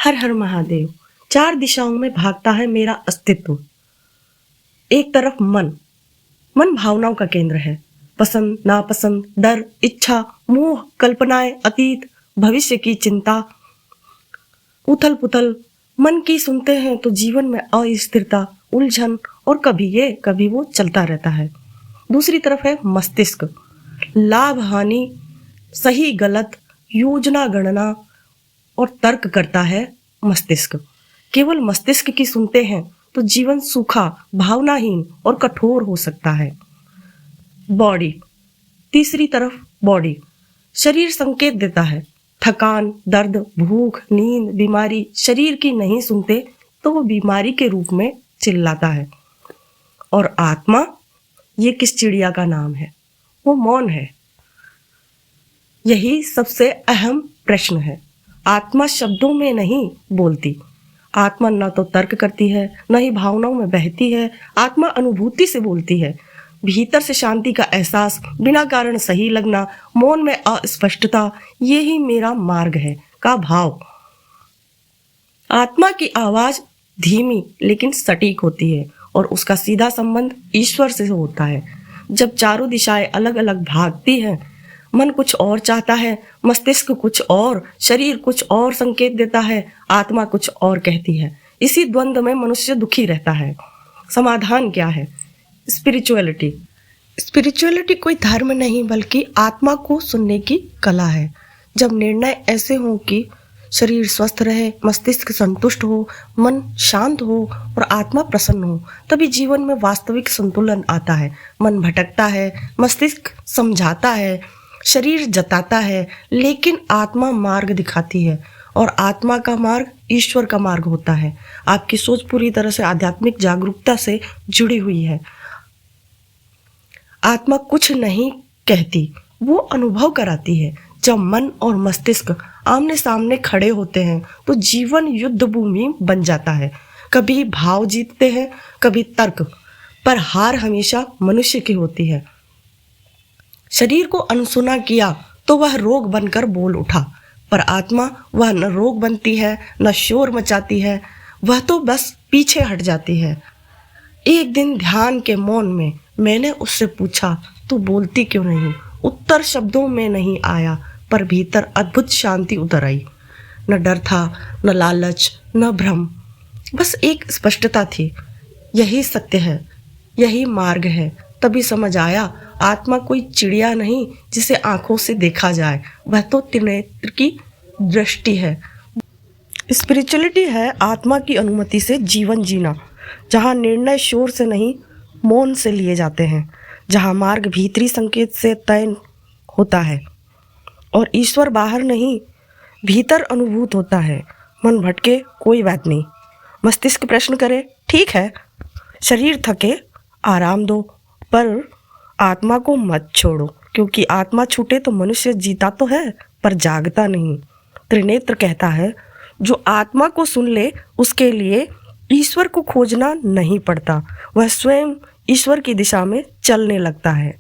हर हर महादेव। चार दिशाओं में भागता है मेरा अस्तित्व। एक तरफ मन, मन भावनाओं का केंद्र है। पसंद, नापसंद, डर, इच्छा, मोह, कल्पनाएं, अतीत, भविष्य की चिंता, उथल पुथल। मन की सुनते हैं तो जीवन में अस्थिरता, उलझन और कभी ये कभी वो चलता रहता है। दूसरी तरफ है मस्तिष्क, लाभ हानि, सही गलत, योजना गणना और तर्क करता है मस्तिष्क। केवल मस्तिष्क की सुनते हैं तो जीवन सूखा, भावनाहीन और कठोर हो सकता है। बॉडी, तीसरी तरफ बॉडी, शरीर संकेत देता है। थकान, दर्द, भूख, नींद, बीमारी शरीर की नहीं सुनते तो वो बीमारी के रूप में चिल्लाता है। और आत्मा, ये किस चिड़िया का नाम है? वो मौन है। यही सबसे अहम प्रश्न है। आत्मा शब्दों में नहीं बोलती। आत्मा न तो तर्क करती है, न ही भावनाओं में बहती है। आत्मा अनुभूति से बोलती है। भीतर से शांति का एहसास, बिना कारण सही लगना, मौन में अस्पष्टता, ये ही मेरा मार्ग है का भाव। आत्मा की आवाज धीमी लेकिन सटीक होती है और उसका सीधा संबंध ईश्वर से होता है। जब चारों दिशाएं अलग अलग भागती हैं, मन कुछ और चाहता है, मस्तिष्क कुछ और, शरीर कुछ और संकेत देता है, आत्मा कुछ और कहती है। इसी द्वंद्व में मनुष्य दुखी रहता है। समाधान क्या है? स्पिरिचुअलिटी। स्पिरिचुअलिटी कोई धर्म नहीं बल्कि आत्मा को सुनने की कला है। जब निर्णय ऐसे हो कि शरीर स्वस्थ रहे, मस्तिष्क संतुष्ट हो, मन शांत हो और आत्मा प्रसन्न हो, तभी जीवन में वास्तविक संतुलन आता है। मन भटकता है, मस्तिष्क समझाता है, शरीर जताता है, लेकिन आत्मा मार्ग दिखाती है और आत्मा का मार्ग ईश्वर का मार्ग होता है। आपकी सोच पूरी तरह से आध्यात्मिक जागरूकता से जुड़ी हुई है। आत्मा कुछ नहीं कहती, वो अनुभव कराती है। जब मन और मस्तिष्क आमने सामने खड़े होते हैं तो जीवन युद्ध भूमि बन जाता है। कभी भाव जीतते हैं, कभी तर्क, पर हार हमेशा मनुष्य की होती है। शरीर को अनसुना किया तो वह रोग बनकर बोल उठा, पर आत्मा वह न रोग बनती है, न शोर मचाती है, वह तो बस पीछे हट जाती है। एक दिन ध्यान के मौन में मैंने उससे पूछा, तू बोलती क्यों नहीं? उत्तर शब्दों में नहीं आया, पर भीतर अद्भुत शांति उतर आई। न डर था, न लालच, न भ्रम, बस एक स्पष्टता थी। यही सत्य है, यही मार्ग है। तभी समझ आया, आत्मा कोई चिड़िया नहीं जिसे आंखों से देखा जाए, वह तो त्रिनेत्र की दृष्टि है। स्पिरिचुअलिटी है आत्मा की अनुमति से जीवन जीना, जहाँ निर्णय शोर से नहीं मौन से लिए जाते हैं, जहाँ मार्ग भीतरी संकेत से तय होता है और ईश्वर बाहर नहीं भीतर अनुभूत होता है। मन भटके कोई बात नहीं, मस्तिष्क प्रश्न करे ठीक है, शरीर थके आराम दो, पर आत्मा को मत छोड़ो, क्योंकि आत्मा छूटे तो मनुष्य जीता तो है पर जागता नहीं। त्रिनेत्र कहता है, जो आत्मा को सुन ले उसके लिए ईश्वर को खोजना नहीं पड़ता, वह स्वयं ईश्वर की दिशा में चलने लगता है।